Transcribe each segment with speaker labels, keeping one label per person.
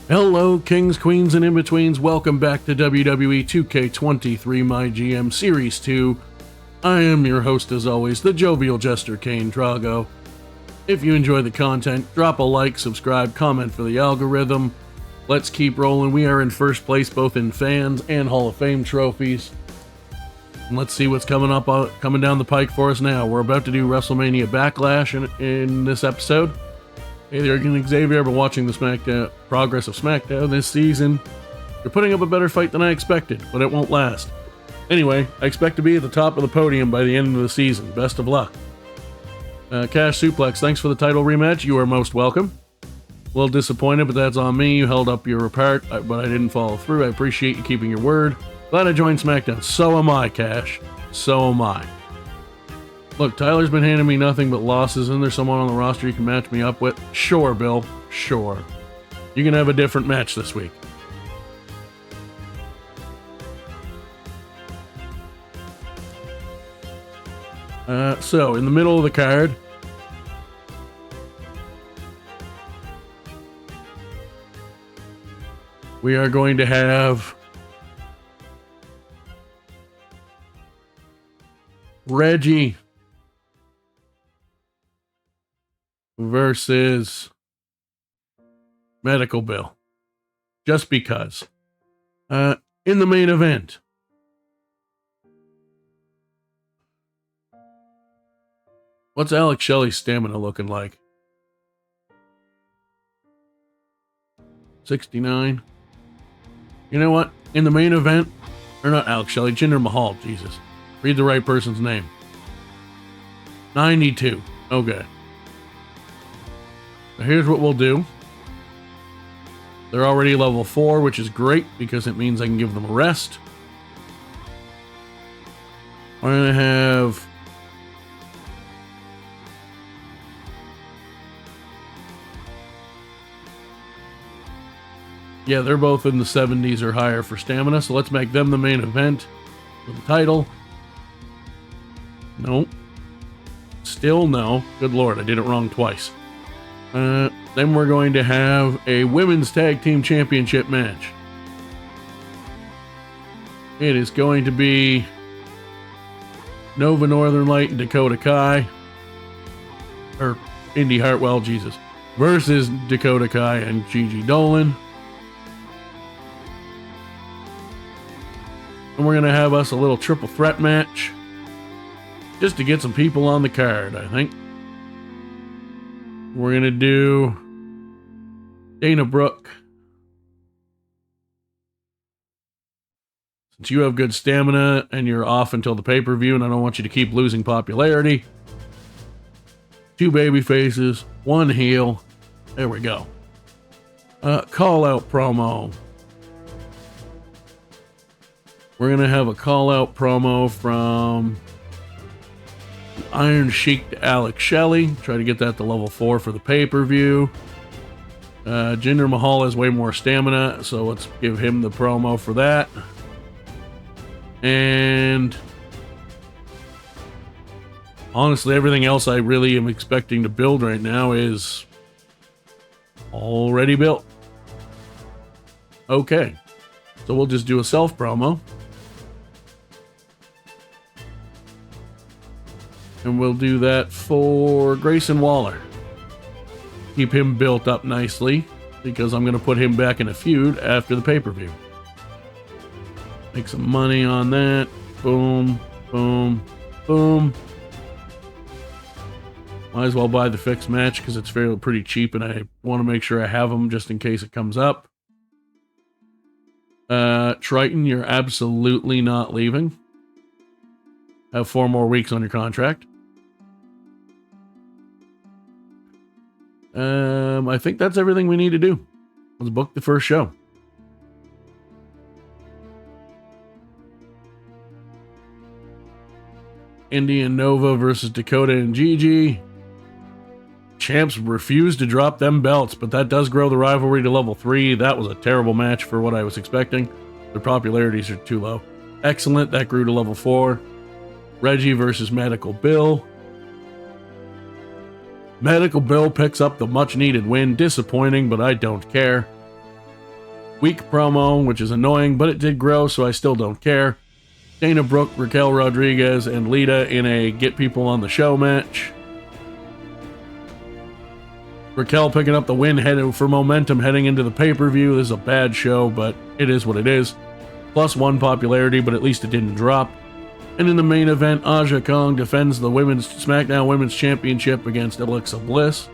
Speaker 1: Hello, kings, queens, and in-betweens. Welcome back to WWE 2k23 MyGM Series 2. I am your host, as always, the jovial jester, Kane Drago. If you enjoy the content, drop a like, subscribe, comment for the algorithm. Let's keep rolling. We are in first place both in fans and Hall of Fame trophies. And let's see what's coming down the pike for us now. We're about to do WrestleMania Backlash in this episode. Hey there again, Xavier. I've been watching the progress of SmackDown this season. You're putting up a better fight than I expected, but it won't last. Anyway, I expect to be at the top of the podium by the end of the season. Best of luck. Cash Suplex, thanks for the title rematch. You are most welcome. A little disappointed, but that's on me. You held up your part, but I didn't follow through. I appreciate you keeping your word. Glad I joined SmackDown. So am I, Cash. So am I. Look, Tyler's been handing me nothing but losses. Isn't there someone on the roster you can match me up with? Sure, Bill. Sure. You can have a different match this week. So, in the middle of the card, we are going to have Reggie versus Medical Bill. Just because. In the main event, what's Alex Shelley's stamina looking like? 69. You know what? In the main event, or not Alex Shelley, Jinder Mahal, Jesus. Read the right person's name. 92. Okay. So here's what we'll do. They're already level 4, which is great because it means I can give them a rest. I'm going to have yeah, they're both in the 70s or higher for stamina, so let's make them the main event for the title. Nope. Still no. Good lord, I did it wrong twice. Then we're going to have a women's tag team championship match. It is going to be Nova Northern Light and Dakota Kai, or Indy Hartwell, Jesus, versus Dakota Kai and Gigi Dolan. And we're going to have us a little triple threat match just to get some people on the card, I think. We're going to do Dana Brooke. Since you have good stamina and you're off until the pay-per-view and I don't want you to keep losing popularity. 2 baby faces, 1 heel. There we go. Call out promo. We're going to have a call out promo from Iron Sheik to Alex Shelley. Try to get that to level 4 for the pay-per-view. Jinder Mahal has way more stamina, so let's give him the promo for that. And honestly, everything else I really am expecting to build right now is already built. Okay, so we'll just do a self promo. And we'll do that for Grayson Waller. Keep him built up nicely, because I'm going to put him back in a feud after the pay-per-view. Make some money on that. Boom, boom, boom. Might as well buy the fixed match because it's pretty cheap, and I want to make sure I have them just in case it comes up. Triton, you're absolutely not leaving. Have 4 more weeks on your contract. I think that's everything we need to do. Let's book the first show. Indy and Nova versus Dakota and Gigi. Champs refused to drop them belts, but that does grow the rivalry to level 3. That was a terrible match for what I was expecting. Their popularities are too low. Excellent, that grew to level 4. Reggie versus Medical Bill. Medical Bill picks up the much needed win. Disappointing, but I don't care. Weak promo, which is annoying, but it did grow, so I still don't care. Dana Brooke, Raquel Rodriguez, and Lita in a get people on the show match. Raquel picking up the win for momentum heading into the pay-per-view. This is a bad show, but it is what it is. +1 popularity, but at least it didn't drop. And in the main event, Aja Kong defends the SmackDown Women's Championship against Alexa Bliss.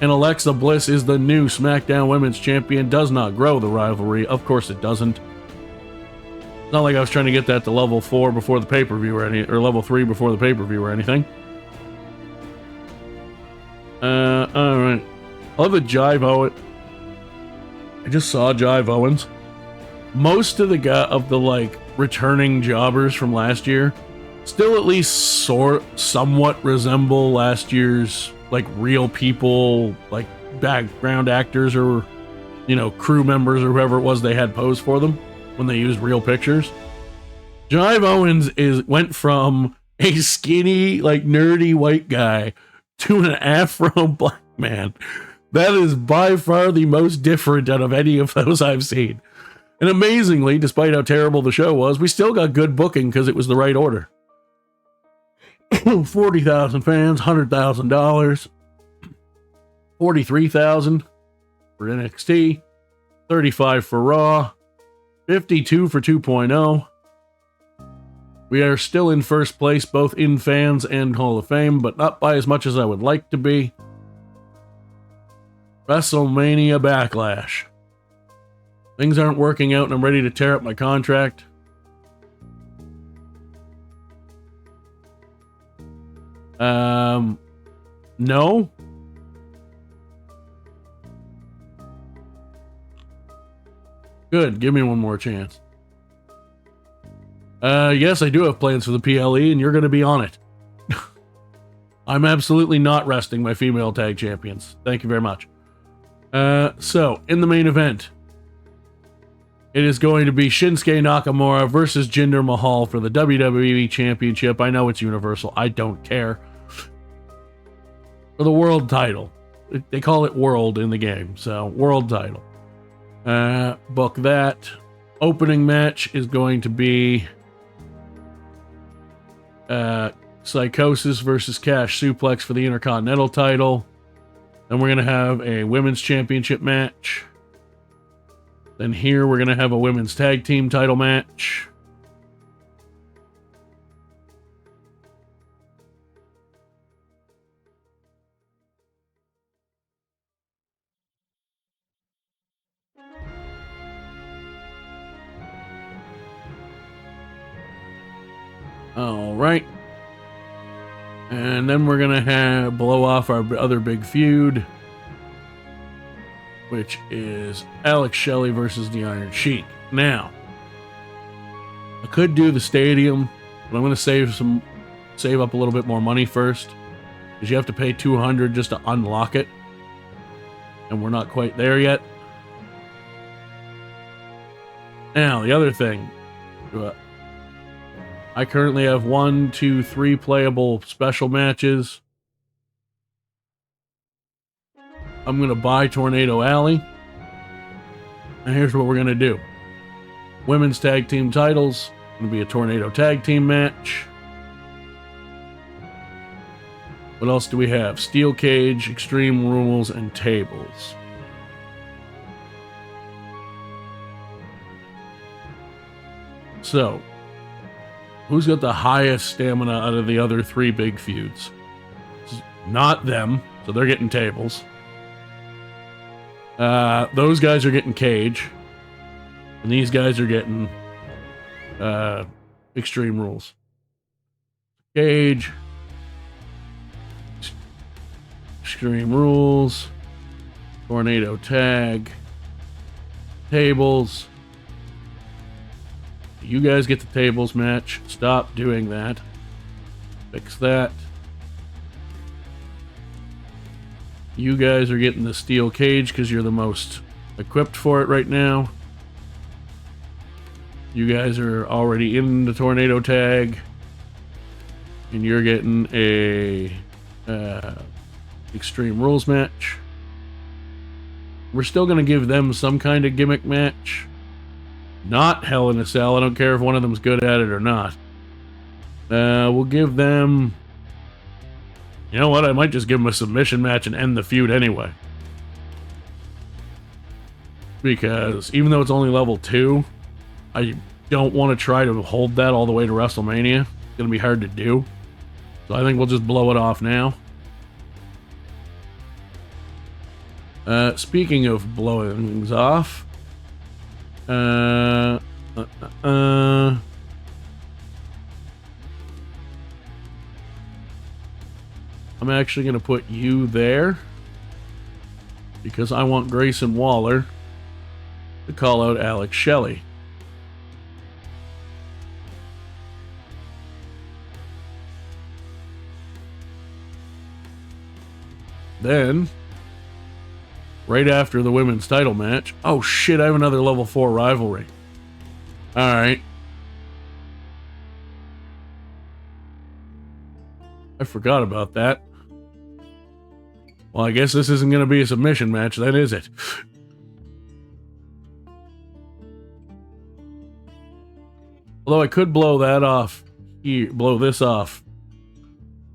Speaker 1: And Alexa Bliss is the new SmackDown Women's Champion. Does not grow the rivalry. Of course it doesn't. It's not like I was trying to get that to level 4 before the pay-per-view or level 3 before the pay-per-view or anything. Alright. I love the Jive Owens. I just saw Jive Owens. Most of the returning jobbers from last year still at least somewhat resemble last year's real people, background actors or crew members or whoever it was they had posed for them when they used real pictures. Jive Owens went from a skinny, nerdy white guy to an afro black man. That is by far the most different out of any of those I've seen. And amazingly, despite how terrible the show was, we still got good booking because it was the right order. 40,000 fans, $100,000. 43,000 for NXT. 35 for Raw. 52 for 2.0. We are still in first place, both in fans and Hall of Fame, but not by as much as I would like to be. WrestleMania Backlash. Things aren't working out and I'm ready to tear up my contract. No. Good, give me one more chance. Yes, I do have plans for the PLE and you're going to be on it. I'm absolutely not resting my female tag champions. Thank you very much. So, in the main event, it is going to be Shinsuke Nakamura versus Jinder Mahal for the WWE Championship. I know it's Universal. I don't care. For the world title. They call it World in the game, so world title. Book that. Opening match is going to be Psychosis versus Cash Suplex for the Intercontinental title. Then we're going to have a Women's Championship match. Then here we're going to have a Women's Tag Team title match. All right. And then we're going to blow off our other big feud, which is Alex Shelley versus the Iron Sheik. Now, I could do the stadium, but I'm going to save up a little bit more money first, because you have to pay $200 just to unlock it, and we're not quite there yet. Now, the other thing, I currently have 1, 2, 3 playable special matches. I'm going to buy Tornado Alley. And here's what we're going to do. Women's Tag Team titles. Going to be a Tornado Tag Team match. What else do we have? Steel Cage, Extreme Rules, and Tables. So, who's got the highest stamina out of the other 3 big feuds? Not them, so they're getting tables. Those guys are getting Cage. And these guys are getting Extreme Rules. Cage. Extreme Rules. Tornado Tag. Tables. You guys get the tables match. Stop doing that. Fix that. You guys are getting the steel cage because you're the most equipped for it right now. You guys are already in the tornado tag. And you're getting a Extreme Rules match. we're still going to give them some kind of gimmick match. Not Hell in a Cell. I don't care if one of them's good at it or not. We'll give them... You know what? I might just give them a submission match and end the feud anyway. Because even though it's only level 2, I don't want to try to hold that all the way to WrestleMania. It's going to be hard to do. So I think we'll just blow it off now. Speaking of blowing things off, I'm actually going to put you there because I want Grayson Waller to call out Alex Shelley. Then, right after the women's title match... Oh shit, I have another level 4 rivalry. Alright. I forgot about that. Well, I guess this isn't going to be a submission match, then, is it? Although I could blow that off here, blow this off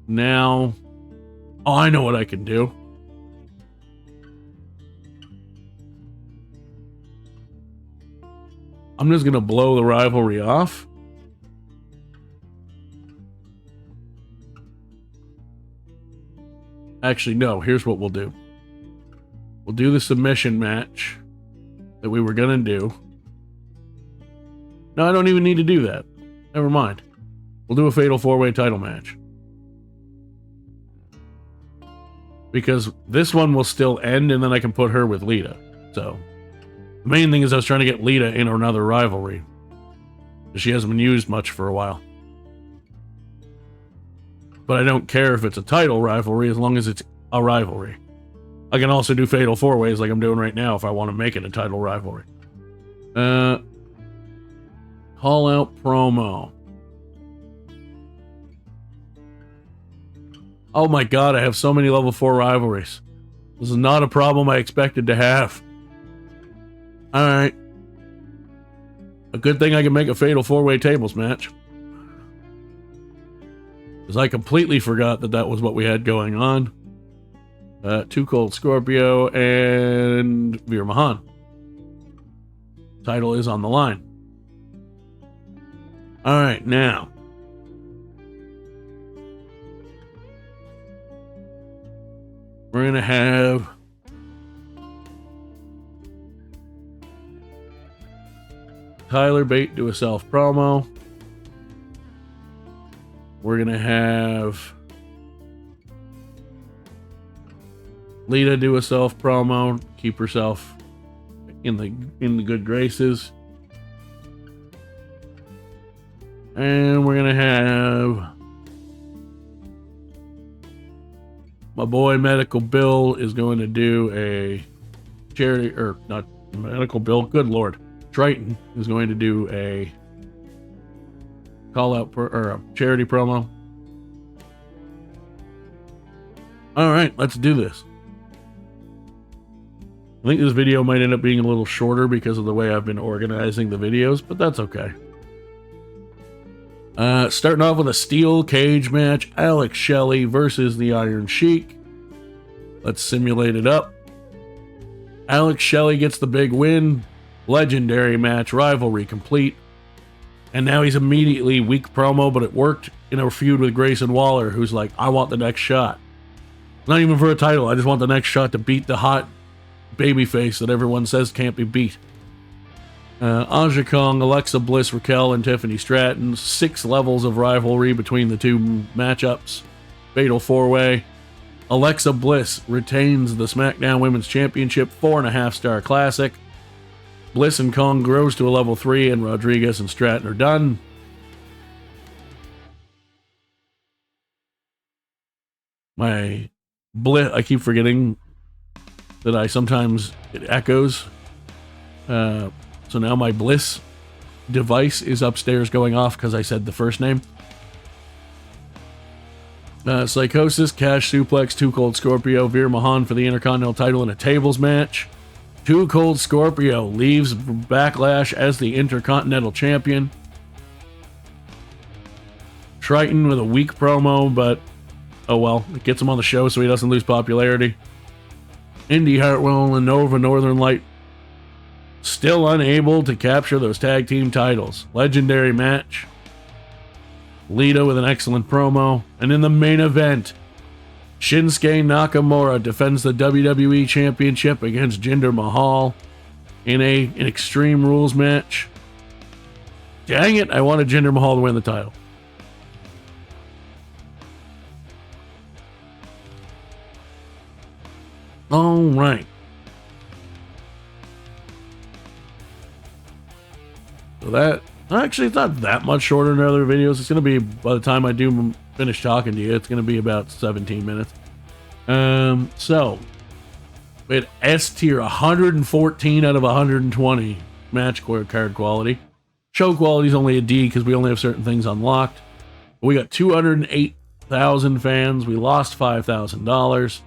Speaker 1: now. Oh, I know what I can do. I'm just going to blow the rivalry off. Actually, no. Here's what we'll do. We'll do the submission match that we were going to do. No, I don't even need to do that. Never mind. We'll do a Fatal 4-Way title match. Because this one will still end, and then I can put her with Lita. So, the main thing is I was trying to get Lita in another rivalry. She hasn't been used much for a while. But I don't care if it's a title rivalry as long as it's a rivalry. I can also do Fatal 4-Ways like I'm doing right now if I want to make it a title rivalry. Call out promo. Oh my god, I have so many level 4 rivalries. This is not a problem I expected to have. Alright. A good thing I can make a Fatal 4-Way tables match. Because I completely forgot that that was what we had going on. Too Cold Scorpio and Veer Mahan. Title is on the line. Alright, now. We're going to have Tyler Bate do a self promo. We're going to have Lita do a self promo, keep herself in the good graces. And we're going to have my boy Medical Bill is going to do a charity, or not Medical Bill, good lord. Triton is going to do a call out or a charity promo. Alright, let's do this. I think this video might end up being a little shorter because of the way I've been organizing the videos, but that's okay. Starting off with a steel cage match, Alex Shelley versus the Iron Sheik. Let's simulate it up. Alex Shelley gets the big win. Legendary match, rivalry complete. And now he's immediately weak promo, but it worked in a feud with Grayson Waller, who's like, I want the next shot. Not even for a title, I just want the next shot to beat the hot babyface that everyone says can't be beat. Aja Kong, Alexa Bliss, Raquel, and Tiffany Stratton. 6 levels of rivalry between the two matchups. Fatal 4-Way. Alexa Bliss retains the SmackDown Women's Championship, 4.5-star classic. Bliss and Kong grows to a level 3, and Rodriguez and Stratton are done. My Bliss, I keep forgetting that I sometimes, it echoes. So now my Bliss device is upstairs going off because I said the first name. Psychosis, Cash Suplex, Too Cold Scorpio, Veer Mahan for the Intercontinental title in a tables match. Too Cold Scorpio leaves Backlash as the Intercontinental Champion. Triton with a weak promo, but oh well, it gets him on the show so he doesn't lose popularity. Indy Hartwell and Nova Northern Light still unable to capture those tag team titles. Legendary match. Lita with an excellent promo. And in the main event, Shinsuke Nakamura defends the WWE Championship against Jinder Mahal in an Extreme Rules match. Dang it, I wanted Jinder Mahal to win the title. All right. So that, actually, it's not that much shorter than other videos. It's going to be, by the time I do finish talking to you, it's going to be about 17 minutes. So, we had S tier, 114 out of 120 match card quality. Show quality is only a D because we only have certain things unlocked. We got 208,000 fans. We lost $5,000.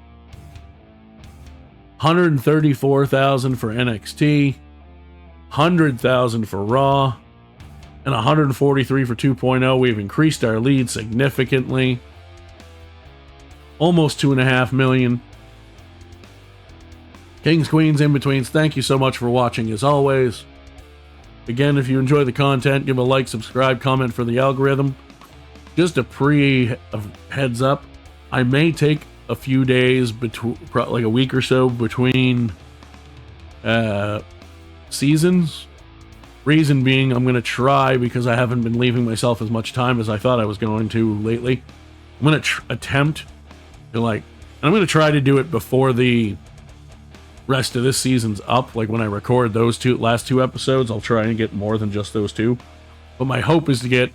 Speaker 1: 134,000 for NXT, 100,000 for Raw, and 143 for 2.0. We've increased our lead significantly. Almost 2.5 million. Kings, Queens, In-Betweens, thank you so much for watching as always. Again, if you enjoy the content, give a like, subscribe, comment for the algorithm. Just a heads up, I may take a few days, like a week or so between seasons. Reason being, I'm going to try, because I haven't been leaving myself as much time as I thought I was going to lately. I'm going to attempt to and I'm going to try to do it before the rest of this season's up. Like when I record those last two episodes, I'll try and get more than just those two. But my hope is to get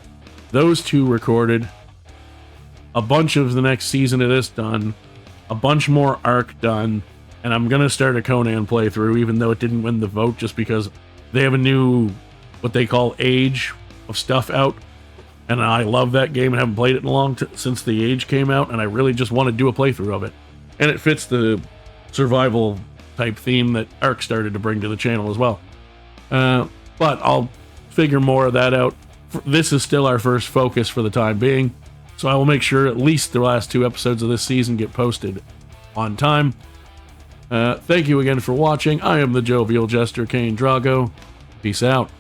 Speaker 1: those two recorded, a bunch of the next season of this done, a bunch more Arc done, and I'm going to start a Conan playthrough, even though it didn't win the vote, just because they have a new, what they call Age of stuff out, and I love that game and haven't played it in a long since the Age came out, and I really just want to do a playthrough of it. And it fits the survival type theme that Arc started to bring to the channel as well. But I'll figure more of that out. This is still our first focus for the time being. So I will make sure at least the last two episodes of this season get posted on time. Thank you again for watching. I am the Jovial Jester, Kane Drago. Peace out.